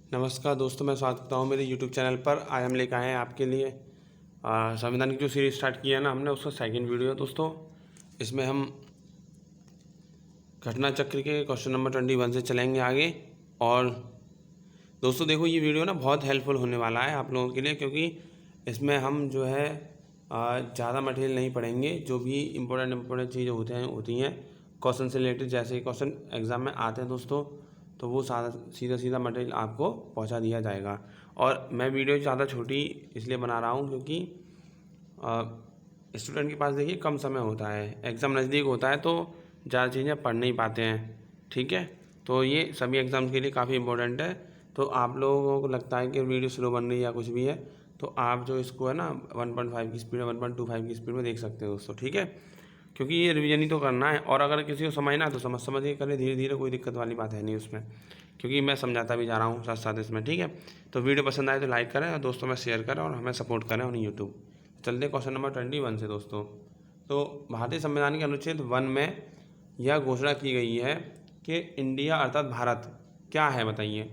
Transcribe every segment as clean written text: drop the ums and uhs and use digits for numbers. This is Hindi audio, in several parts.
नमस्कार दोस्तों, मैं स्वागत करता हूँ मेरे YouTube चैनल पर। आज हम लेकर आए हैं आपके लिए संविधान की जो सीरीज स्टार्ट किया है ना हमने, उसका सेकंड वीडियो। दोस्तों इसमें हम घटना चक्र के क्वेश्चन नंबर 21 से चलेंगे आगे। और दोस्तों देखो, ये वीडियो ना बहुत हेल्पफुल होने वाला है आप लोगों के लिए, क्योंकि इसमें हम जो है ज़्यादा मटेरियल नहीं पढ़ेंगे। जो भी इम्पोर्टेंट चीज़ें होती हैं क्वेश्चन से रिलेटेड, जैसे क्वेश्चन एग्ज़ाम में आते हैं दोस्तों, तो वो सीधा मटेरियल आपको पहुंचा दिया जाएगा। और मैं वीडियो ज़्यादा छोटी इसलिए बना रहा हूं क्योंकि स्टूडेंट के पास देखिए कम समय होता है, एग्ज़ाम नज़दीक होता है तो ज़्यादा चीज़ें पढ़ नहीं पाते हैं। ठीक है, तो ये सभी एग्ज़ाम के लिए काफ़ी इंपॉर्टेंट है। तो आप लोगों को लगता है कि वीडियो स्लो बन रही है या कुछ भी है, तो आप जो इसको है ना 1.5 की स्पीड में, 1.25 की स्पीड में देख सकते हो दोस्तों। ठीक है, क्योंकि ये रिवीजन ही तो करना है। और अगर किसी को समझना है तो समझ के करें, धीरे धीरे, कोई दिक्कत वाली बात है नहीं उसमें, क्योंकि मैं समझाता भी जा रहा हूँ साथ साथ इसमें। ठीक है, तो वीडियो पसंद आए तो लाइक करें और दोस्तों में शेयर करें और हमें सपोर्ट करें ऑन यूट्यूब। चलते क्वेश्चन नंबर 21 से दोस्तों। तो भारतीय संविधान के अनुच्छेद 1 में यह घोषणा की गई है कि इंडिया अर्थात भारत क्या है, बताइए।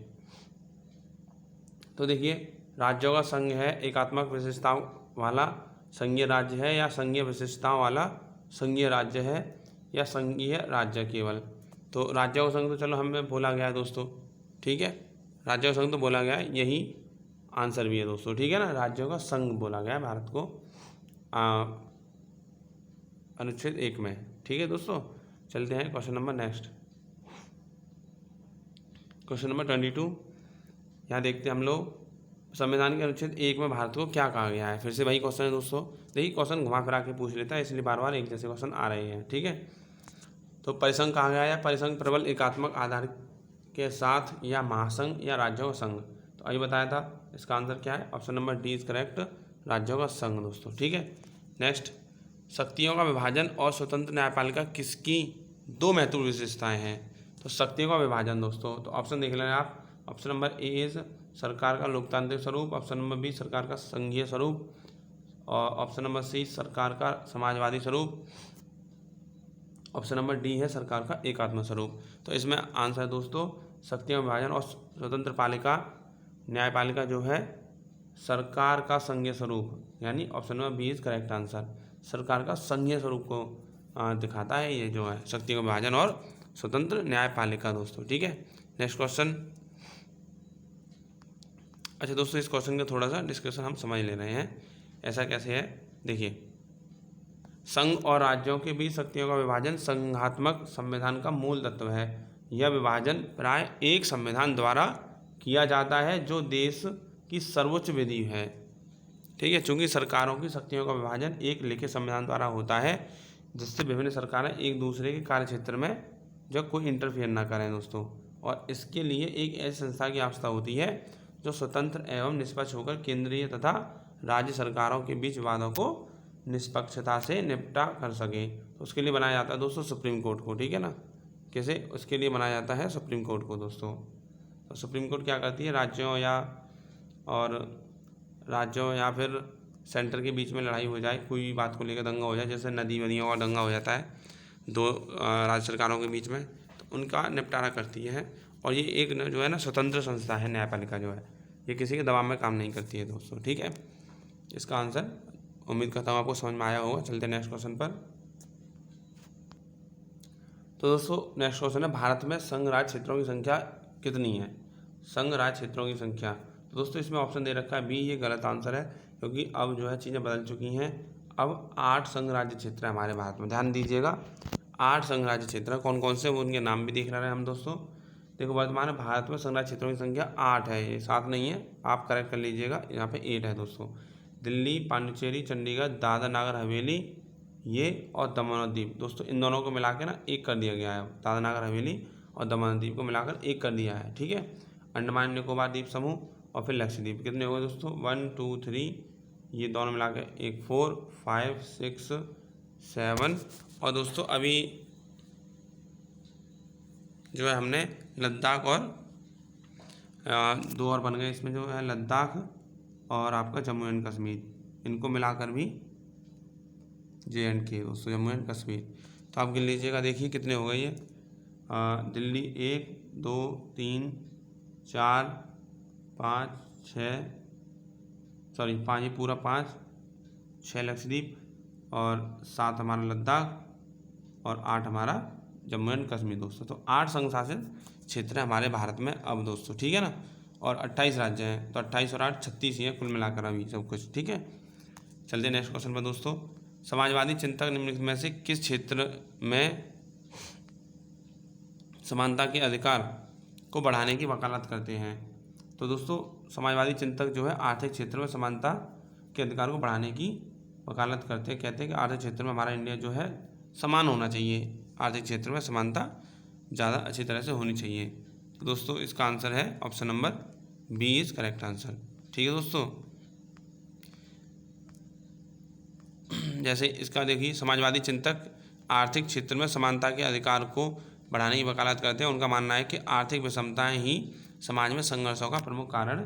तो देखिए, राज्यों का संघ है, एकात्मक विशेषताओं वाला संघीय राज्य है, या संघीय विशेषताओं वाला संघीय राज्य है, या संघीय राज्य केवल। तो राज्यों का संघ तो चलो हमें बोला गया है दोस्तों। ठीक है, राज्यों का संघ तो बोला गया है, यही आंसर भी है दोस्तों। ठीक है ना, राज्यों का संघ बोला गया है भारत को अनुच्छेद 1 में। ठीक है दोस्तों, चलते हैं question number next, question number 22। यहाँ देखते हैं हम लोग, संविधान के अनुच्छेद 1 में भारत को क्या कहा गया है। फिर से वही क्वेश्चन है दोस्तों। देखिए, क्वेश्चन घुमा फिरा के पूछ लेता है, इसलिए बार बार एक जैसे क्वेश्चन आ रहे हैं। ठीक है, तो परिसंघ कहा गया है, परिसंघ प्रबल एकात्मक आधार के साथ, या महासंघ, या राज्यों का संघ। तो अभी बताया था, इसका आंसर क्या है, option number D is correct, राज्यों का संघ दोस्तों। ठीक है, नेक्स्ट, शक्तियों का विभाजन और स्वतंत्र न्यायपालिका किसकी दो महत्वपूर्ण विशेषताएं हैं। तो शक्तियों का विभाजन दोस्तों, तो ऑप्शन देख लें आप। ऑप्शन नंबर ए इज सरकार का लोकतांत्रिक स्वरूप, ऑप्शन नंबर बी सरकार का संघीय स्वरूप, और ऑप्शन नंबर सी सरकार का समाजवादी स्वरूप, ऑप्शन नंबर डी है सरकार का एकात्म स्वरूप। तो इसमें आंसर है दोस्तों शक्तियों का विभाजन और स्वतंत्र पालिका न्यायपालिका जो है सरकार का संघीय स्वरूप, यानी option number B is correct answer. सरकार का संघीय स्वरूप को दिखाता है ये जो है शक्तियों का विभाजन और स्वतंत्र न्यायपालिका दोस्तों। ठीक है, नेक्स्ट क्वेश्चन। अच्छा दोस्तों, इस क्वेश्चन का थोड़ा सा डिस्कशन हम समझ ले रहे हैं। ऐसा कैसे है, देखिए, संघ और राज्यों के बीच शक्तियों का विभाजन संघात्मक संविधान का मूल तत्व है। यह विभाजन प्राय एक संविधान द्वारा किया जाता है जो देश की सर्वोच्च विधि है। ठीक है, चूंकि सरकारों की शक्तियों का विभाजन एक लिखित संविधान द्वारा होता है, जिससे विभिन्न सरकारें एक दूसरे के कार्यक्षेत्र में जो कोई इंटरफियर ना करें दोस्तों। और इसके लिए एक ऐसी संस्था की आवश्यकता होती है जो स्वतंत्र एवं निष्पक्ष होकर केंद्रीय तथा राज्य सरकारों के बीच विवादों को निष्पक्षता से निपटा कर सके। तो उसके लिए बनाया जाता है दोस्तों सुप्रीम कोर्ट को। ठीक है ना, कैसे उसके लिए बनाया जाता है सुप्रीम कोर्ट को दोस्तों। तो सुप्रीम कोर्ट क्या करती है, राज्यों या फिर सेंटर के बीच में लड़ाई हो जाए, कोई भी बात को लेकर दंगा हो जाए, जैसे नदी नदियों का दंगा हो जाता है दो राज्य सरकारों के बीच में, तो उनका निपटारा करती है। और ये एक जो है ना स्वतंत्र संस्था है, न्यायपालिका जो है, ये किसी के दबाव में काम नहीं करती है दोस्तों। ठीक है, इसका आंसर उम्मीद करता हूँ आपको समझ में आया होगा। चलते नेक्स्ट क्वेश्चन पर। तो दोस्तों नेक्स्ट क्वेश्चन है, भारत में संघ राज्य क्षेत्रों की संख्या कितनी है। संघ राज्य क्षेत्रों की संख्या, तो दोस्तों इसमें ऑप्शन दे रखा है बी, ये गलत आंसर है, क्योंकि अब जो है चीज़ें बदल चुकी हैं। अब 8 संघ राज्य क्षेत्र है हमारे भारत में, ध्यान दीजिएगा। 8 संघ राज्य क्षेत्र कौन कौन से, वो उनके नाम भी देख रहे हैं हम दोस्तों। देखो, वर्तमान में भारत में संघ राज्य क्षेत्रों की संख्या 8 है, ये 7 नहीं है, आप करेक्ट कर लीजिएगा, यहाँ पे 8 है दोस्तों। दिल्ली, पांडिचेरी, चंडीगढ़, दादरा नगर हवेली, ये और दमन और दीव दोस्तों, इन दोनों को मिला के ना एक कर दिया गया है। दादरा नगर हवेली और दमन और दीव को मिलाकर एक कर दिया है। ठीक है, अंडमान निकोबार द्वीप समूह और फिर लक्षद्वीप, कितने हो गए दोस्तों, 1 2 3, ये दोनों मिला के एक 4 5 6 7। और दोस्तों अभी जो है हमने लद्दाख और 2 और बन गए इसमें, जो है लद्दाख और आपका जम्मू एंड कश्मीर, इनको मिलाकर भी JNK दोस्तों, जम्मू एंड कश्मीर। तो आप गिन लीजिएगा, देखिए कितने हो गए ये। दिल्ली 1 2 3 4 पाँच ही पूरा 5, 6 लक्षद्वीप और 7 हमारा लद्दाख और 8 हमारा जम्मू एंड कश्मीर दोस्तों। तो 8 संघ शासित क्षेत्र है हमारे भारत में अब दोस्तों, ठीक है ना। और 28 राज्य हैं, तो 28 और 8 36 ही है कुल मिलाकर अभी सब कुछ, ठीक है। चलते नेक्स्ट क्वेश्चन पर दोस्तों। समाजवादी चिंतक निम्नलिखित में से किस क्षेत्र में समानता के अधिकार को बढ़ाने की वकालत करते हैं? तो दोस्तों समाजवादी चिंतक जो है आर्थिक क्षेत्र में समानता के अधिकार को बढ़ाने की वकालत करते हैं। कहते हैं कि आर्थिक क्षेत्र में हमारा इंडिया जो है समान होना चाहिए, आर्थिक क्षेत्र में समानता ज़्यादा अच्छी तरह से होनी चाहिए। तो दोस्तों इसका आंसर है option number B is correct answer, ठीक है दोस्तों। जैसे इसका देखिए, समाजवादी चिंतक आर्थिक क्षेत्र में समानता के अधिकार को बढ़ाने की वकालत करते हैं। उनका मानना है कि आर्थिक विषमताएं ही समाज में संघर्षों का प्रमुख कारण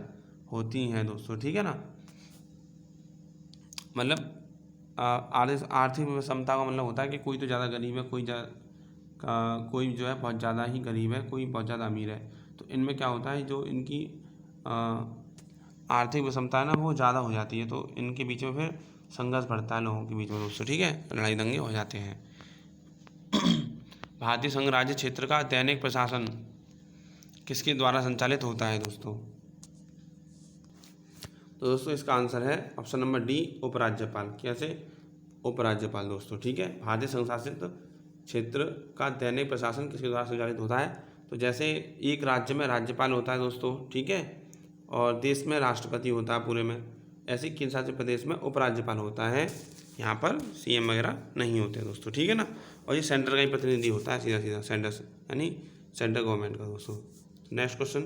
होती हैं दोस्तों, ठीक है ना। मतलब आर्थिक विषमता का मतलब होता है कि कोई तो ज़्यादा गरीब है, कोई जो है बहुत ज़्यादा ही गरीब है, कोई बहुत ज़्यादा अमीर है। तो इनमें क्या होता है, जो इनकी आर्थिक विषमता है ना वो ज़्यादा हो जाती है, तो इनके बीच में फिर संघर्ष बढ़ता है लोगों के बीच में दोस्तों, ठीक है, लड़ाई दंगे हो जाते हैं। भारतीय संघ राज्य क्षेत्र का दैनिक प्रशासन किसके द्वारा संचालित होता है दोस्तों? तो दोस्तों इसका आंसर है ऑप्शन नंबर डी उपराज्यपाल। कैसे? उपराज्यपाल दोस्तों, ठीक है। भारतीय संघ शासित क्षेत्र का दैनिक प्रशासन किसके द्वारा संचालित होता है? तो जैसे एक राज्य में राज्यपाल होता है दोस्तों, ठीक है, और देश में राष्ट्रपति होता है पूरे में, ऐसे केंद्र शासित प्रदेश में उपराज्यपाल होता है। यहाँ पर सीएम वगैरह नहीं होते दोस्तों, ठीक है ना। और ये सेंटर का ही प्रतिनिधि होता है, सीधा सीधा सेंटर से, यानी सेंट्रल गवर्नमेंट का दोस्तों। Next question.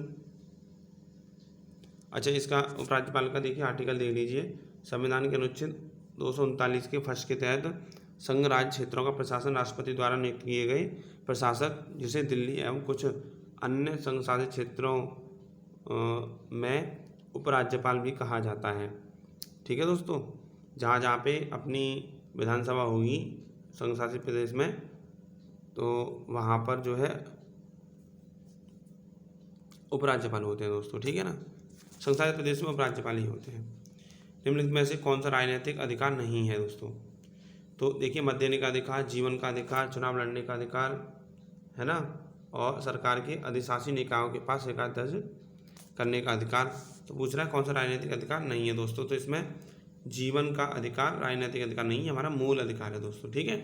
अच्छा, इसका उपराज्यपाल का देखिए आर्टिकल देख लीजिए। संविधान के अनुच्छेद 239 के फर्स्ट के तहत संघ राज्य क्षेत्रों का प्रशासन राष्ट्रपति द्वारा नियुक्त किए गए प्रशासक, जिसे दिल्ली एवं कुछ अन्य संघ शासित क्षेत्रों में उपराज्यपाल भी कहा जाता है, ठीक है दोस्तों। जहाँ जहाँ पे अपनी विधानसभा होगी संघ शासित प्रदेश में, तो वहाँ पर जो है उपराज्यपाल होते हैं दोस्तों, ठीक है ना। संघ शासित प्रदेश में उपराज्यपाल ही होते हैं। निम्नलिखित में से कौन सा राजनीतिक अधिकार नहीं है दोस्तों? तो देखिए, मत देने का अधिकार, जीवन का अधिकार, चुनाव लड़ने का अधिकार, है ना, और सरकार के अधिशासी निकायों के पास शिकायत दर्ज करने का अधिकार। तो पूछ रहा है कौन सा राजनीतिक अधिकार नहीं है दोस्तों? तो इसमें जीवन का अधिकार राजनीतिक अधिकार नहीं है, हमारा मूल अधिकार है दोस्तों, ठीक है।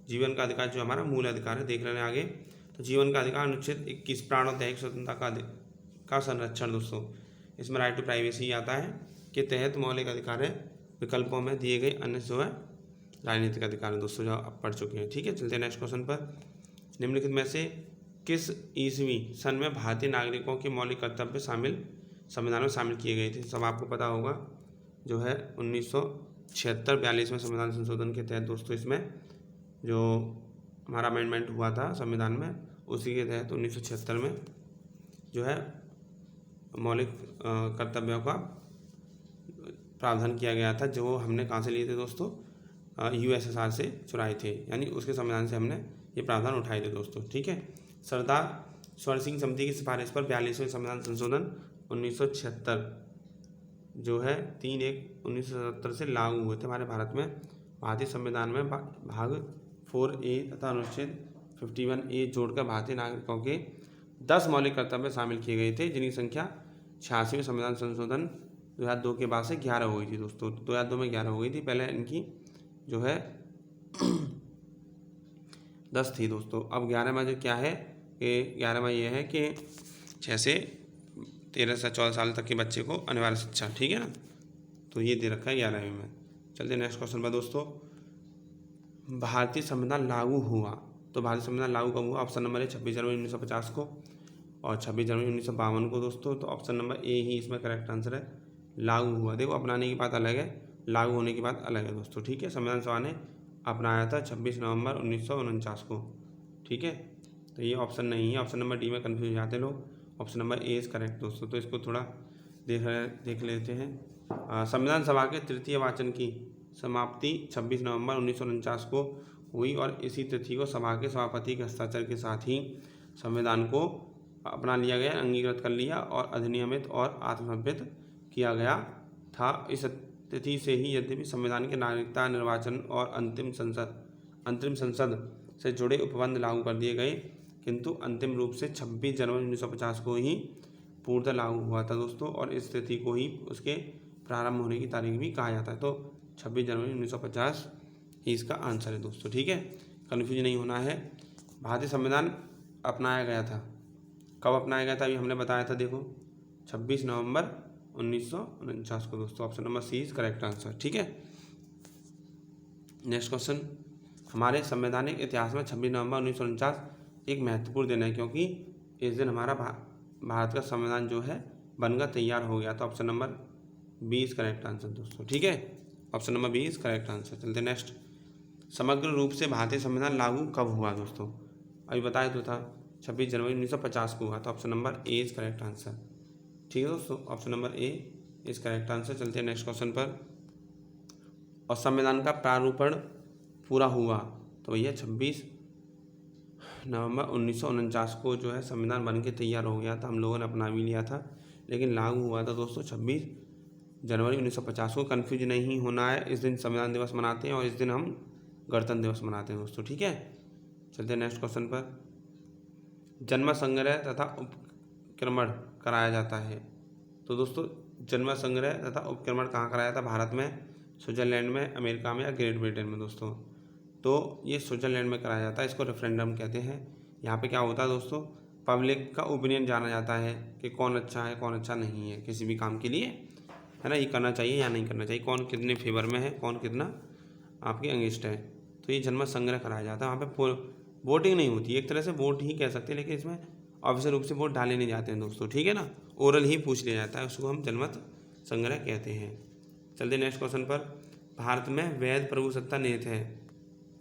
जीवन का अधिकार जो हमारा मूल अधिकार है, देख लेना आगे। तो जीवन का अधिकार अनुच्छेद 21 प्राण और दैहिक स्वतंत्रता का संरक्षण दोस्तों, इसमें राइट टू प्राइवेसी आता है के तहत मौलिक अधिकार है, विकल्पों में दिए गए अन्य जो है राजनीतिक अधिकार है दोस्तों, जो आप पढ़ चुके हैं, ठीक है। चलते हैं नेक्स्ट क्वेश्चन पर। निम्नलिखित में से किस ईस्वी सन में भारतीय नागरिकों के मौलिक कर्तव्य संविधान में शामिल किए गए थे? सब आपको पता होगा, जो है 1976-42 में संविधान संशोधन के तहत दोस्तों, इसमें जो हमारा अमेंडमेंट हुआ था संविधान में, उसी के तहत 1976 में जो है मौलिक कर्तव्यों का प्रावधान किया गया था, जो हमने कहाँ से लिए थे दोस्तों? यूएसएसआर से चुराए थे, यानी उसके संविधान से हमने ये प्रावधान उठाए थे दोस्तों, ठीक है। सरदार स्वर्ण सिंह समिति की सिफारिश पर 42वें संविधान संशोधन 1976 जो है 3/1/1977 से लागू हुए थे हमारे भारत में। भारतीय संविधान में भाग 4A तथा अनुच्छेद 51A जोड़कर भारतीय नागरिकों के 10 मौलिक कर्तव्य शामिल किए गए थे, जिनकी संख्या 86वें संविधान संशोधन 2002 के बाद से 11 हो गई थी दोस्तों। 2002 में 11 हो गई थी, पहले इनकी जो है 10 थी दोस्तों। अब 11 में जो क्या है कि 11 में ये है कि 6 से 13 से 14 साल तक के बच्चे को अनिवार्य शिक्षा, ठीक है ना, तो ये दे रखा है 11वें में। चलते नेक्स्ट क्वेश्चन पर दोस्तों। भारतीय संविधान लागू हुआ, तो भारतीय संविधान लागू कब हुआ? ऑप्शन नंबर है 26 जनवरी 1950 को और 26 जनवरी 1952 को दोस्तों। तो ऑप्शन नंबर ए ही इसमें करेक्ट आंसर है, लागू हुआ। देखो, अपनाने की बात अलग है, लागू होने की बात अलग है दोस्तों, ठीक है। संविधान सभा ने अपनाया था 26 नवंबर 1949 को, ठीक है। तो ये ऑप्शन नहीं है, ऑप्शन नंबर डी में कन्फ्यूज जाते लोग, option number A is correct दोस्तों। तो इसको थोड़ा देख लेते हैं। संविधान सभा के तृतीय वाचन की समाप्ति 26 नवंबर 1949 को हुई और इसी तिथि को सभा के सभापति के हस्ताक्षर के साथ ही संविधान को अपना लिया गया, अंगीकृत कर लिया और अधिनियमित और आत्मसमर्पित किया गया था। इस तिथि से ही यद्यपि संविधान के नागरिकता, निर्वाचन और अंतरिम संसद से जुड़े उपबंध लागू कर दिए गए, किंतु अंतिम रूप से 26 जनवरी 1950 को ही पूर्णतः लागू हुआ था दोस्तों। और इस तिथि को ही उसके प्रारंभ होने की तारीख भी कहा जाता है। तो 26 जनवरी 1950 ही इसका आंसर है दोस्तों। ठीक है, कन्फ्यूज नहीं होना है। भारतीय संविधान अपनाया गया था, कब अपनाया गया था अभी हमने बताया था, देखो 26 नवंबर 1949 को दोस्तों। Option number C is correct answer. ठीक है, नेक्स्ट क्वेश्चन। हमारे संवैधानिक इतिहास में 26 नवंबर 1949 एक महत्वपूर्ण दिन है, क्योंकि इस दिन हमारा भारत का संविधान जो है बनकर तैयार हो गया था। Option number B is correct answer दोस्तों। ठीक है, option number B is correct answer. चलते नेक्स्ट। समग्र रूप से भारतीय संविधान लागू कब हुआ दोस्तों? अभी बताया तो था 26 जनवरी 1950 को हुआ था। Option number A is correct answer. ठीक है दोस्तों, option number A is correct answer. चलते हैं नेक्स्ट क्वेश्चन पर। और संविधान का प्रारूपण पूरा हुआ तो भैया 26 नवंबर 1949 को जो है संविधान बन के तैयार हो गया था, हम लोगों ने अपना भी लिया था, लेकिन लागू हुआ था दोस्तों 26 जनवरी 1950 को। कन्फ्यूज नहीं होना है, इस दिन संविधान दिवस मनाते हैं और इस दिन हम गणतंत्र दिवस मनाते हैं दोस्तों। ठीक है, चलते हैं नेक्स्ट क्वेश्चन पर। जन्म संग्रह तथा उपक्रमण कराया जाता है, तो दोस्तों जन्म संग्रह तथा उपक्रमण कहाँ कराया था? भारत में, स्विट्जरलैंड में, अमेरिका में या ग्रेट ब्रिटेन में दोस्तों? तो ये स्विट्जरलैंड में कराया जाता है, इसको रेफरेंडम कहते हैं। यहाँ पे क्या होता है दोस्तों? पब्लिक का ओपिनियन जाना जाता है कि कौन अच्छा है कौन अच्छा नहीं है किसी भी काम के लिए, है ना, ये करना चाहिए या नहीं करना चाहिए, कौन कितने फेवर में है, कौन कितना आपके अगेंस्ट है। तो ये जन्म संग्रह कराया जाता है। वहाँ पे वोटिंग नहीं होती, एक तरह से वोट ही कह सकते हैं, लेकिन इसमें ऑफिशियल रूप से वोट डाले नहीं जाते हैं दोस्तों। ठीक है ना, ओरल ही पूछ लिया जाता है, उसको हम जनमत संग्रह कहते हैं। चलते नेक्स्ट क्वेश्चन पर। भारत में वैध प्रभुसत्ता निहित है,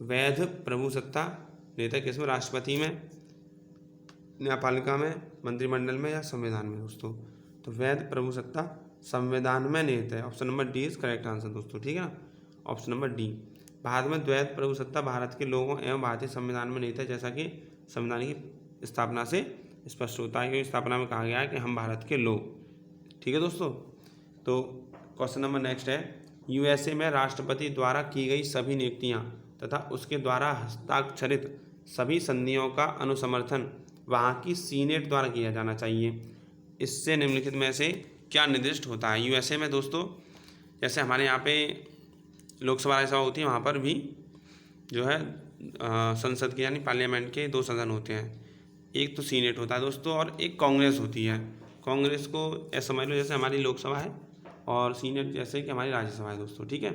वैध प्रभुसत्ता निहित है किसमें? राष्ट्रपति में, न्यायपालिका में, मंत्रिमंडल में या संविधान में दोस्तों? तो वैध प्रभुसत्ता संविधान में निहित है। Option number D is correct answer दोस्तों। ठीक है ना, ऑप्शन नंबर डी। भारत में द्वैध प्रभुसत्ता भारत के लोगों एवं भारतीय संविधान में निहित है, जैसा कि संविधान की स्थापना से स्पष्ट होता है, क्योंकि स्थापना में कहा गया है कि हम भारत के लोग। ठीक है दोस्तों, तो क्वेश्चन नंबर नेक्स्ट है। यूएसए में राष्ट्रपति द्वारा की गई सभी नियुक्तियां तथा उसके द्वारा हस्ताक्षरित सभी संधियों का अनुसमर्थन वहाँ की सीनेट द्वारा किया जाना चाहिए। इससे निम्नलिखित में से क्या निर्दिष्ट होता है? यूएसए में दोस्तों, जैसे हमारे यहाँ पे लोकसभा राज्यसभा होती है, वहाँ पर भी जो है संसद के यानी पार्लियामेंट के दो सदन होते हैं, एक तो सीनेट होता है दोस्तों और एक कांग्रेस होती है। कांग्रेस को ऐसा समझ लो जैसे हमारी लोकसभा है और सीनेट जैसे कि हमारी राज्यसभा है दोस्तों। ठीक है,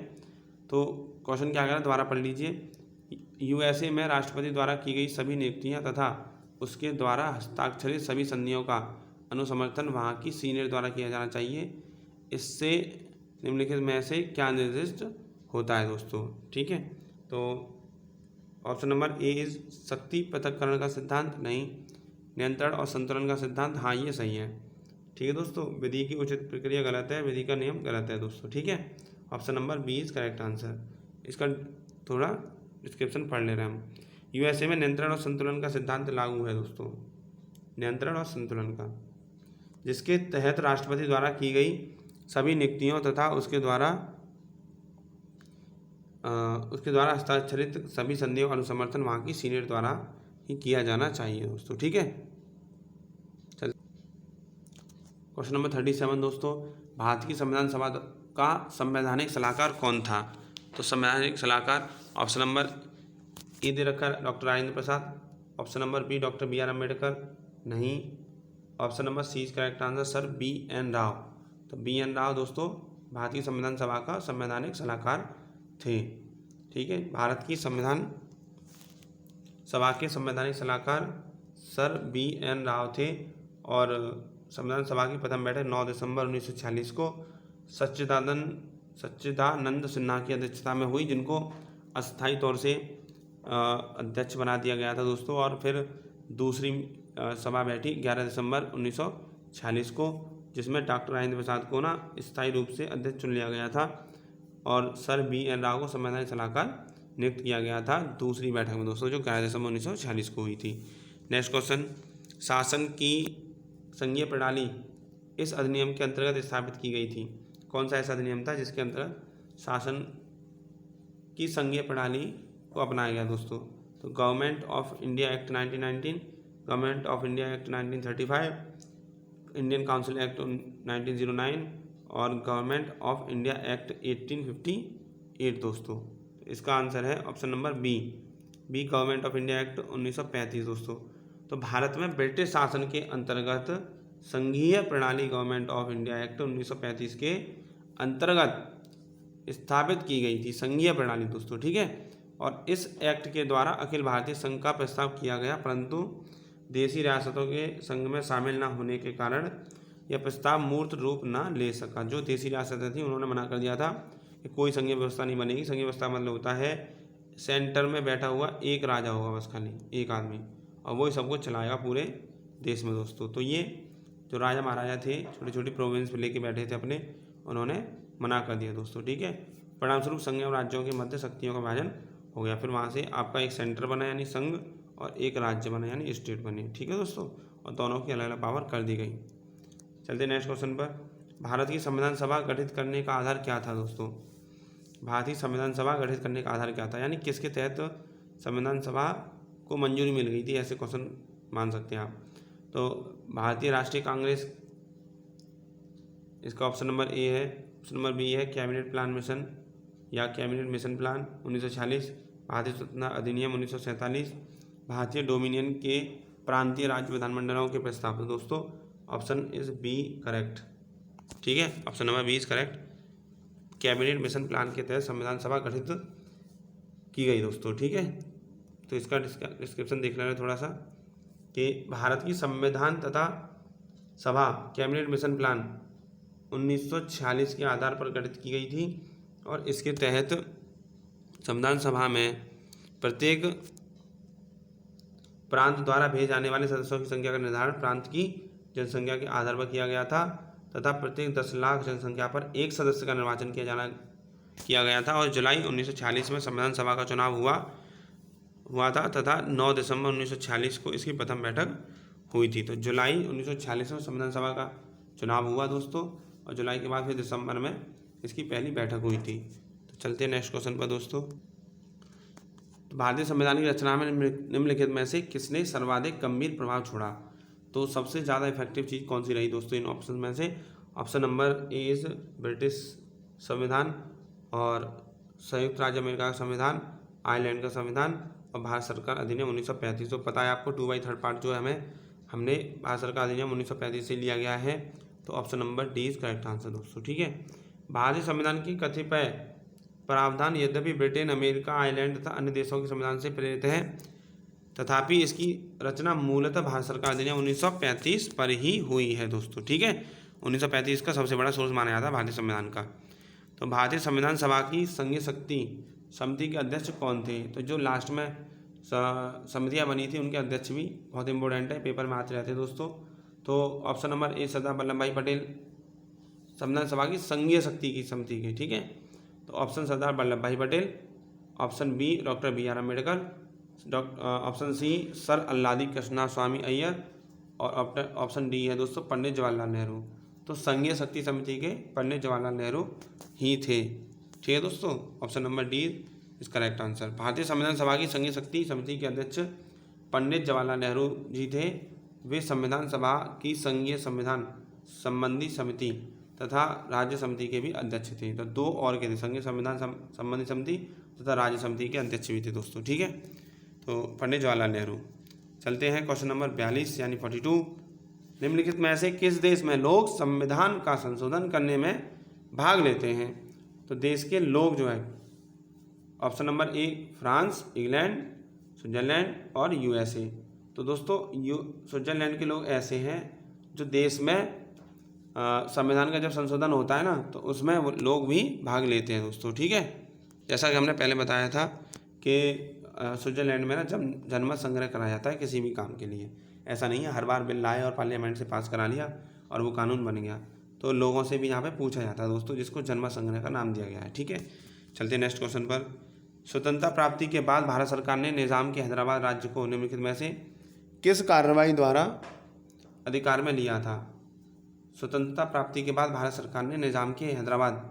तो क्वेश्चन क्या कह रहा है दोबारा पढ़ लीजिए। यूएसए में राष्ट्रपति द्वारा की गई सभी नियुक्तियां तथा उसके द्वारा हस्ताक्षरित सभी संधियों का अनुसमर्थन वहाँ की सीनेट द्वारा किया जाना चाहिए। इससे निम्नलिखित में से क्या निर्दिष्ट होता है दोस्तों? ठीक है, तो ऑप्शन नंबर ए इज शक्ति पृथक्करण का सिद्धांत, नहीं। नियंत्रण और संतुलन का सिद्धांत, हाँ ये सही है। ठीक है दोस्तों, विधि की उचित प्रक्रिया गलत है, विधि का नियम गलत है दोस्तों। ठीक है, option number B is correct answer. इसका थोड़ा डिस्क्रिप्शन पढ़ ले रहे हैं हम। यूएसए में नियंत्रण और संतुलन का सिद्धांत लागू है दोस्तों, नियंत्रण और संतुलन का, जिसके तहत राष्ट्रपति द्वारा की गई सभी नियुक्तियों तथा उसके द्वारा हस्ताक्षरित सभी संधियों का अनुसमर्थन वहाँ की सीनेट द्वारा ही किया जाना चाहिए दोस्तों। ठीक है, चल क्वेश्चन नंबर 37 दोस्तों। भारत की संविधान सभा का संवैधानिक सलाहकार कौन था? तो संवैधानिक सलाहकार ऑप्शन नंबर ए दे रखा doctor Rajendra Prasad, option number B doctor B R Ambedkar, नहीं। Option number C is correct answer sir B N Rau. तो बी एन राव दोस्तों भारतीय संविधान सभा का संवैधानिक सलाहकार थे। ठीक है, भारत की संविधान सभा के संवैधानिक सलाहकार सर बी एन राव थे और संविधान सभा की प्रथम बैठक 9 दिसंबर 1946 को सच्चिदानंद सिन्हा की अध्यक्षता में हुई, जिनको अस्थायी तौर से अध्यक्ष बना दिया गया था दोस्तों। और फिर दूसरी सभा बैठी 11 दिसंबर 1946 को, जिसमें डॉक्टर राजेंद्र प्रसाद को ना स्थायी रूप से अध्यक्ष चुन लिया गया था और सर बी एन राव को संवैधानिक सलाहकार नियुक्त किया गया था दूसरी बैठक में दोस्तों, जो 11 दिसंबर 1946 को हुई थी। Next question. शासन की संघीय प्रणाली इस अधिनियम के अंतर्गत स्थापित की गई थी? कौन सा ऐसा अधिनियम था जिसके अंतर्गत शासन की संघीय प्रणाली को अपनाया गया दोस्तों? तो government of India act 1919, government of India act 1935, Indian council act 1909 और गवर्नमेंट ऑफ इंडिया एक्ट 1858 दोस्तों। इसका आंसर है option number B government of India act 1935 दोस्तों। तो भारत में ब्रिटिश शासन के अंतर्गत संघीय प्रणाली गवर्नमेंट ऑफ इंडिया एक्ट 1935 के अंतर्गत स्थापित की गई थी संघीय प्रणाली दोस्तों, ठीक है। और इस एक्ट के द्वारा अखिल भारतीय संघ का प्रस्ताव किया गया, परंतु देशी रियासतों के संघ में शामिल न होने के कारण यह प्रस्ताव मूर्त रूप न ले सका। जो देशी रियासतें थी उन्होंने मना कर दिया था कि कोई संघीय व्यवस्था नहीं बनेगी। संघीय व्यवस्था मतलब होता है सेंटर में बैठा हुआ एक राजा होगा, बस खाली एक आदमी, और वही सब कुछ चलाएगा पूरे देश में दोस्तों। तो ये जो राजा महाराजा थे छोटी छोटी प्रोविंस लेके बैठे थे अपने, उन्होंने मना कर दिया दोस्तों, ठीक है। परिणामस्वरूप संघ और राज्यों के मध्य शक्तियों का विभाजन हो गया। फिर वहाँ से आपका एक सेंटर बना यानी संघ, और एक राज्य बना यानी स्टेट बने, ठीक है दोस्तों। और दोनों की अलग अलग पावर कर दी गई। चलते नेक्स्ट क्वेश्चन पर। भारत की संविधान सभा गठित करने का आधार क्या था दोस्तों? भारतीय संविधान सभा गठित करने का आधार क्या था, यानी किसके तहत संविधान सभा को मंजूरी मिल गई थी, ऐसे क्वेश्चन मान सकते हैं आप। तो भारतीय राष्ट्रीय कांग्रेस, इसका ऑप्शन नंबर ए है। ऑप्शन नंबर बी है कैबिनेट प्लान मिशन या कैबिनेट मिशन प्लान 1946, भारतीय स्वतंत्रता अधिनियम 1947, भारतीय डोमिनियन के प्रांतीय राज्य विधानमंडलों के प्रस्ताव। तो दोस्तों ऑप्शन इज बी करेक्ट, ठीक है। Option number B is correct. Cabinet mission plan के तहत संविधान सभा गठित की गई दोस्तों, ठीक है। तो इसका डिस्क्रिप्शन देख लेना थोड़ा सा कि भारत की संविधान तथा सभा कैबिनेट मिशन प्लान 1946 के आधार पर गठित की गई थी, और इसके तहत संविधान सभा में प्रत्येक प्रांत द्वारा भेजे जाने वाले सदस्यों की संख्या का निर्धारण प्रांत की जनसंख्या के आधार पर किया गया था, तथा प्रत्येक 10 लाख जनसंख्या पर एक सदस्य का निर्वाचन किया गया था। और जुलाई 1946 में संविधान सभा का चुनाव हुआ था, तथा 9 दिसंबर 1946 को इसकी प्रथम बैठक हुई थी। तो जुलाई 1946 में संविधान सभा का चुनाव हुआ दोस्तों, और जुलाई के बाद फिर दिसंबर में इसकी पहली बैठक हुई थी। तो चलते हैं नेक्स्ट क्वेश्चन पर दोस्तों। तो भारतीय संविधान की रचना में निम्नलिखित में से किसने सर्वाधिक गंभीर प्रभाव छोड़ा? तो सबसे ज़्यादा इफेक्टिव चीज़ कौन सी रही दोस्तों इन ऑप्शन में से? Option number A is British संविधान, और संयुक्त राज्य अमेरिका का संविधान, आयरलैंड का संविधान, और भारत सरकार अधिनियम 1935। तो पता है आपको 2/3 पार्ट जो है हमने भारत सरकार अधिनियम 1935 से लिया गया है। तो option number D is correct answer दोस्तों, ठीक है। भारतीय संविधान की कतिपय प्रावधान यद्यपि ब्रिटेन, अमेरिका, आयरलैंड तथा अन्य देशों के संविधान से प्रेरित हैं, तथापि इसकी रचना मूलतः भारत सरकार अधिनियम 1935 पर ही हुई है दोस्तों, ठीक है। 1935 का सबसे बड़ा सोर्स माना जाता है भारतीय संविधान का। तो भारतीय संविधान सभा की संघीय शक्ति समिति के अध्यक्ष कौन थे? तो जो लास्ट में समितियाँ बनी थी उनके अध्यक्ष भी बहुत इंपॉर्टेंट है, पेपर में आते रहते हैं दोस्तों। तो ऑप्शन नंबर ए सरदार वल्लभ भाई पटेल संविधान सभा की संघीय शक्ति की समिति के, ठीक है। तो option Sardar Vallabh Bhai Patel, option B doctor B R Ambedkar, option C sir Alladi Krishna Swami Ayyar, और ऑप्शन डी है दोस्तों पंडित जवाहरलाल नेहरू। तो संघीय शक्ति समिति के पंडित जवाहरलाल नेहरू ही थे, ठीक है दोस्तों। Option number D is correct answer. भारतीय संविधान सभा की संघीय शक्ति समिति के अध्यक्ष पंडित जवाहरलाल नेहरू जी थे। वे संविधान सभा की संघीय संविधान संबंधी समिति तथा राज्य समिति के भी अध्यक्ष थे। तो दो और के थे, संघीय संविधान संबंधी समिति तथा राज्य समिति के अध्यक्ष भी थे दोस्तों, ठीक है। तो पंडित जवाहरलाल नेहरू। चलते हैं क्वेश्चन नंबर 42 यानी 42। निम्नलिखित में से किस देश में लोग संविधान का संशोधन करने में भाग लेते हैं? तो देश के लोग जो है, ऑप्शन नंबर ए फ्रांस, इंग्लैंड, स्विट्जरलैंड और यूएसए। तो दोस्तों स्विट्जरलैंड के लोग ऐसे हैं जो देश में संविधान का जब संशोधन होता है ना, तो उसमें वो लोग भी भाग लेते हैं दोस्तों, ठीक है। जैसा कि हमने पहले बताया था कि स्विट्जरलैंड में ना जनमत संग्रह कराया जाता है किसी भी काम के लिए। ऐसा नहीं है हर बार बिल लाए और पार्लियामेंट से पास करा लिया और वो कानून बन गया। तो लोगों से भी यहाँ पे पूछा जाता है दोस्तों, जिसको जनमत संग्रह का नाम दिया गया है, ठीक है। चलते नेक्स्ट क्वेश्चन पर। स्वतंत्रता प्राप्ति के बाद भारत सरकार ने निज़ाम के हैदराबाद राज्य को निम्नलिखित में से किस कार्रवाई द्वारा अधिकार में लिया था? स्वतंत्रता प्राप्ति के बाद भारत सरकार ने निज़ाम के हैदराबाद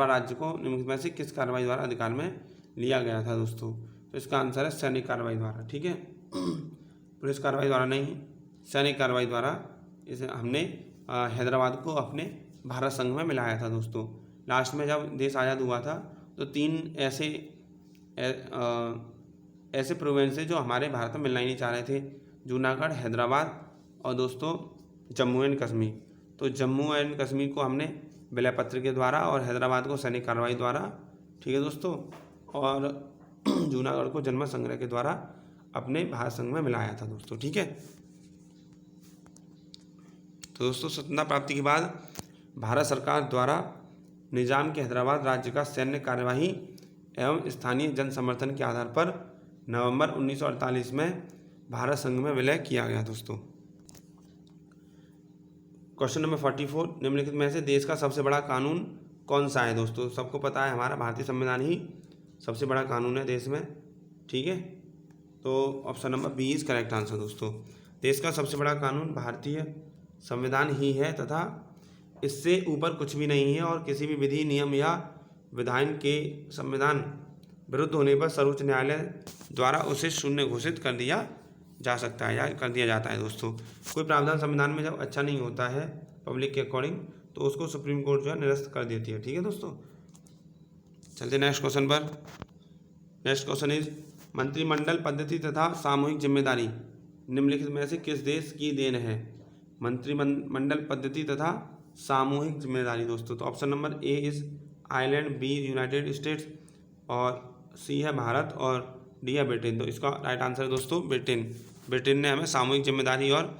राज्य को निम्नलिखित में से किस कार्रवाई द्वारा अधिकार में लिया गया था दोस्तों? तो इसका आंसर है सैनिक कार्रवाई द्वारा। ठीक है, पुलिस कार्रवाई द्वारा नहीं, सैनिक कार्रवाई द्वारा इसे हमने हैदराबाद को अपने भारत संघ में मिलाया था दोस्तों। लास्ट में जब देश आज़ाद हुआ था तो 3 ऐसे प्रोविंस जो हमारे भारत में मिलना ही नहीं चाह रहे थे, जूनागढ़, हैदराबाद और दोस्तों जम्मू एंड कश्मीर। तो जम्मू एंड कश्मीर को हमने विलय पत्र के द्वारा और हैदराबाद को सैनिक कार्रवाई द्वारा, ठीक है दोस्तों, और जूनागढ़ को जनमत संग्रह के द्वारा अपने भारत संघ में मिलाया था दोस्तों। ठीक है, तो दोस्तों स्वतंत्रता प्राप्ति के बाद भारत सरकार द्वारा निजाम के हैदराबाद राज्य का सैन्य कार्यवाही एवं स्थानीय जन समर्थन के आधार पर नवंबर 1948 में भारत संघ में विलय किया गया दोस्तों। क्वेश्चन नंबर 44, निम्नलिखित में से देश का सबसे बड़ा कानून कौन सा है दोस्तों? सबको पता है हमारा भारतीय संविधान ही सबसे बड़ा कानून है देश में। ठीक है, तो option number B is correct answer दोस्तों। देश का सबसे बड़ा कानून भारतीय संविधान ही है तथा इससे ऊपर कुछ भी नहीं है और किसी भी विधि, नियम या विधान के संविधान विरुद्ध होने पर सर्वोच्च न्यायालय द्वारा उसे शून्य घोषित कर दिया जा सकता है या कर दिया जाता है दोस्तों। कोई प्रावधान संविधान में जब अच्छा नहीं होता है पब्लिक के अकॉर्डिंग तो उसको सुप्रीम कोर्ट जो है निरस्त कर देती है। ठीक है दोस्तों, चलते नेक्स्ट क्वेश्चन पर। नेक्स्ट क्वेश्चन इज मंत्रिमंडल पद्धति तथा सामूहिक जिम्मेदारी निम्नलिखित में से किस देश की देन है? मंत्रिमंडल पद्धति तथा सामूहिक जिम्मेदारी दोस्तों, तो option number A is Ireland, B United States और सी है भारत और डी है ब्रिटेन। तो इसका राइट आंसर है दोस्तों ब्रिटेन ने हमें सामूहिक जिम्मेदारी और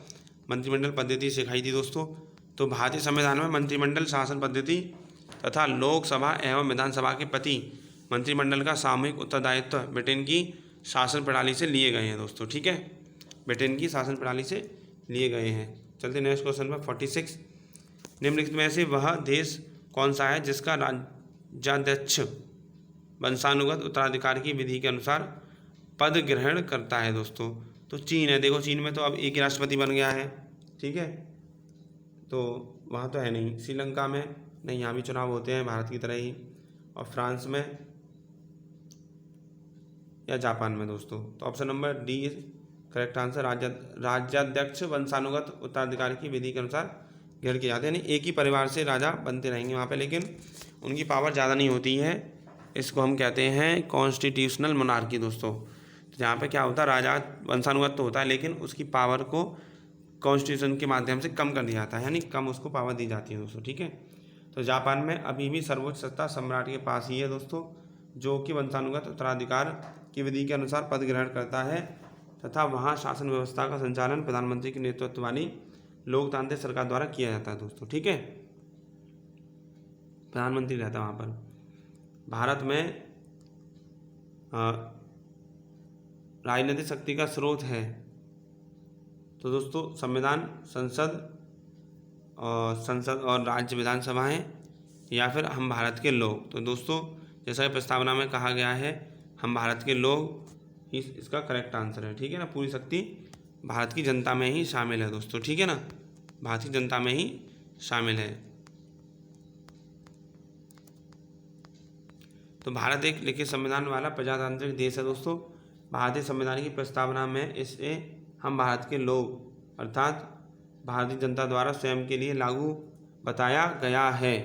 मंत्रिमंडल पद्धति सिखाई थी दोस्तों। तो भारतीय संविधान में मंत्रिमंडल शासन पद्धति तथा लोकसभा एवं विधानसभा के प्रति मंत्रिमंडल का सामूहिक उत्तरदायित्व ब्रिटेन की शासन प्रणाली से लिए गए हैं दोस्तों। ठीक है, ब्रिटेन की शासन प्रणाली से लिए गए हैं। चलते नेक्स्ट क्वेश्चन पर 46, निम्नलिखित में से वह देश कौन सा है जिसका राज्याध्यक्ष वंशानुगत उत्तराधिकार की विधि के अनुसार पद ग्रहण करता है दोस्तों? तो चीन है। देखो चीन में तो अब एक ही राष्ट्रपति बन गया है। ठीक है, तो वहाँ तो है नहीं। श्रीलंका में नहीं, यहाँ भी चुनाव होते हैं भारत की तरह ही। और फ्रांस में या जापान में दोस्तों। तो option number D is correct answer. राज्याध्यक्ष वंशानुगत उत्तराधिकार की विधि के अनुसार ग्रहण किए जाते हैं, यानी एक ही परिवार से राजा बनते रहेंगे वहाँ पे, लेकिन उनकी पावर ज़्यादा नहीं होती है। इसको हम कहते हैं कॉन्स्टिट्यूशनल मोनार्की दोस्तों। तो जहाँ पे क्या होता है, राजा वंशानुगत तो होता है लेकिन उसकी पावर को कॉन्स्टिट्यूशन के माध्यम से कम कर दिया जाता है, यानी कम उसको पावर दी जाती है दोस्तों। ठीक है, तो जापान में अभी भी सर्वोच्च सत्ता सम्राट के पास ही है दोस्तों, जो कि वंशानुगत उत्तराधिकार की विधि के अनुसार पद ग्रहण करता है तथा वहाँ शासन व्यवस्था का संचालन प्रधानमंत्री के नेतृत्व वाली लोकतांत्रिक सरकार द्वारा किया जाता है दोस्तों। ठीक है, प्रधानमंत्री रहता है वहाँ पर। भारत में राजनीतिक शक्ति का स्रोत है तो दोस्तों संविधान, संसद और राज्य विधानसभाएं या फिर हम भारत के लोग। तो दोस्तों जैसा कि प्रस्तावना में कहा गया है, हम भारत के लोग ही इसका करेक्ट आंसर है। ठीक है ना, पूरी शक्ति भारत की जनता में ही शामिल है दोस्तों। ठीक है ना, भारत की जनता में ही शामिल है। तो भारत एक लिखित संविधान वाला प्रजातांत्रिक देश है दोस्तों। भारतीय संविधान की प्रस्तावना में इसे हम भारत के लोग अर्थात भारतीय जनता द्वारा स्वयं के लिए लागू बताया गया है।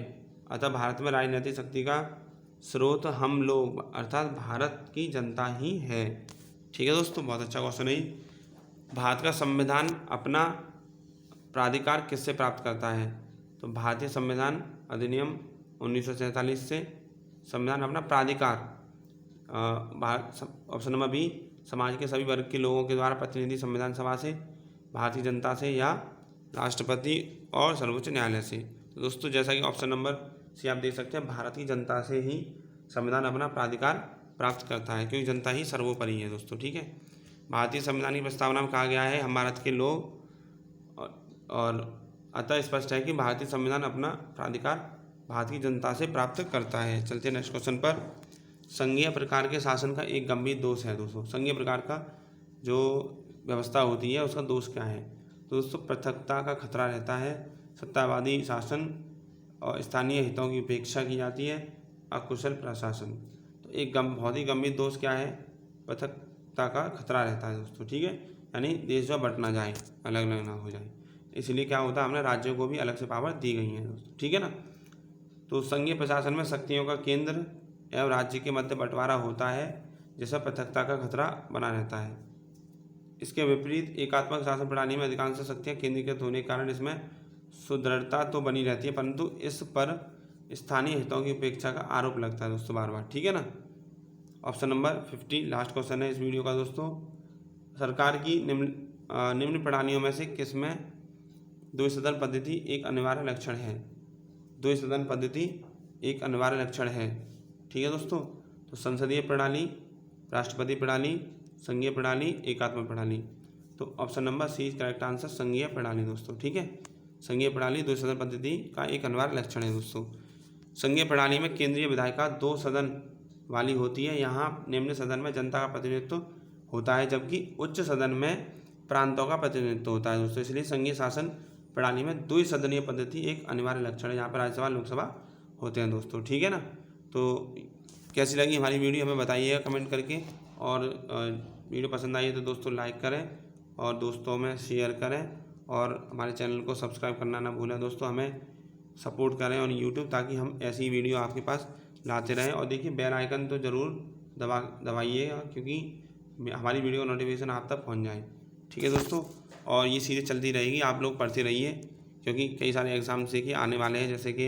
अतः भारत में राजनीतिक शक्ति का स्रोत हम लोग अर्थात भारत की जनता ही है। ठीक है दोस्तों, बहुत अच्छा क्वेश्चन है। भारत का संविधान अपना प्राधिकार किससे प्राप्त करता है? तो भारतीय संविधान अधिनियम 1947 से संविधान अपना प्राधिकार ऑप्शन नंबर बी समाज के सभी वर्ग के लोगों के द्वारा प्रतिनिधि संविधान सभा से, भारतीय जनता से या राष्ट्रपति और सर्वोच्च न्यायालय से। तो दोस्तों जैसा कि ऑप्शन नंबर सी आप देख सकते हैं, भारत की जनता से ही संविधान अपना प्राधिकार प्राप्त करता है, क्योंकि जनता ही सर्वोपरि है दोस्तों। ठीक है, भारतीय संविधान की प्रस्तावना में कहा गया है हम भारत के लोग, और अतः स्पष्ट है कि भारतीय संविधान अपना प्राधिकार भारत की जनता से प्राप्त करता है। चलते हैं नेक्स्ट क्वेश्चन पर। संघीय प्रकार के शासन का एक गंभीर दोष है दोस्तों। संघीय प्रकार का जो व्यवस्था होती है उसका दोष क्या है? तो दोस्तों पृथकता का खतरा रहता है, सत्तावादी शासन और स्थानीय हितों की उपेक्षा की जाती है, अकुशल प्रशासन। तो एक बहुत ही गंभीर दोष क्या है? पृथकता का खतरा रहता है दोस्तों, ठीक है, यानी देश जो बट ना जाए, अलग अलग ना हो जाए, इसलिए क्या होता है, हमने राज्यों को भी अलग से पावर दी गई है दोस्तों, ठीक है ना। तो संघीय प्रशासन में शक्तियों का केंद्र एवं राज्य के मध्य बंटवारा होता है, जिससे पृथकता का खतरा बना रहता है। इसके विपरीत एकात्मक शासन प्रणाली में अधिकांश शक्तियाँ केंद्रीकृत होने के कारण इसमें सुदृढ़ता तो बनी रहती है, परंतु इस पर स्थानीय हितों की उपेक्षा का आरोप लगता है दोस्तों बार बार, ठीक है ना। ऑप्शन नंबर 50 लास्ट क्वेश्चन है इस वीडियो का दोस्तों। सरकार की निम्न प्रणालियों में से किसमें द्वि सदन पद्धति एक अनिवार्य लक्षण है? द्वि सदन पद्धति एक अनिवार्य लक्षण है, ठीक है दोस्तों। तो संसदीय प्रणाली, राष्ट्रपति प्रणाली, संघीय प्रणाली, एकात्मक प्रणाली। तो option number C is correct answer, संघीय प्रणाली दोस्तों, ठीक है। संघीय प्रणाली द्वि सदन पद्धति का एक अनिवार्य लक्षण है दोस्तों। संघीय प्रणाली में केंद्रीय विधायिका 2 सदन वाली होती है। यहाँ निम्न सदन में जनता का प्रतिनिधित्व होता है, जबकि उच्च सदन में प्रांतों का प्रतिनिधित्व होता है दोस्तों। इसलिए संघीय शासन प्रणाली में द्विसदनीय पद्धति एक अनिवार्य लक्षण है। यहाँ पर राज्यसभा लोकसभा होते हैं दोस्तों, ठीक है ना। तो कैसी लगी हमारी वीडियो हमें बताइएगा कमेंट करके, और वीडियो पसंद आई है तो दोस्तों लाइक करें और दोस्तों में शेयर करें, और हमारे चैनल को सब्सक्राइब करना ना भूलें दोस्तों। हमें सपोर्ट करें और यूट्यूब, ताकि हम ऐसी वीडियो आपके पास लाते रहें। और देखिए बेल आइकन तो ज़रूर दबाइएगा, क्योंकि हमारी वीडियो नोटिफिकेशन आप तक पहुँच जाए, ठीक है दोस्तों। और ये सीरीज चलती रहेगी, आप लोग पढ़ते रहिए, क्योंकि कई सारे एग्जाम देखिए आने वाले हैं, जैसे कि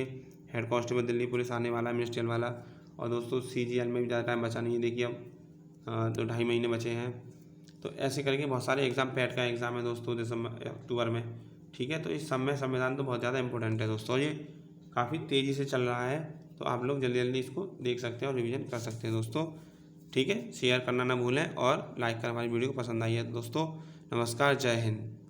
हेड कांस्टेबल दिल्ली पुलिस आने वाला है, मिनिस्ट्रियल वाला। और दोस्तों CGL में भी ज़्यादा टाइम बचा नहीं है, देखिए अब तो 2.5 महीने बचे हैं। तो ऐसे करके बहुत सारे एग्ज़ाम, पैट का एग्ज़ाम है दोस्तों अक्टूबर में, ठीक है। तो इस समय संविधान तो बहुत ज़्यादा इंपॉर्टेंट है दोस्तों, ये काफ़ी तेज़ी से चल रहा है, तो आप लोग जल्दी जल्दी इसको देख सकते हैं और रिवीजन कर सकते हैं दोस्तों, ठीक है। शेयर करना ना भूलें और लाइक कर हमारी वीडियो को पसंद आई है दोस्तों। नमस्कार, जय हिंद।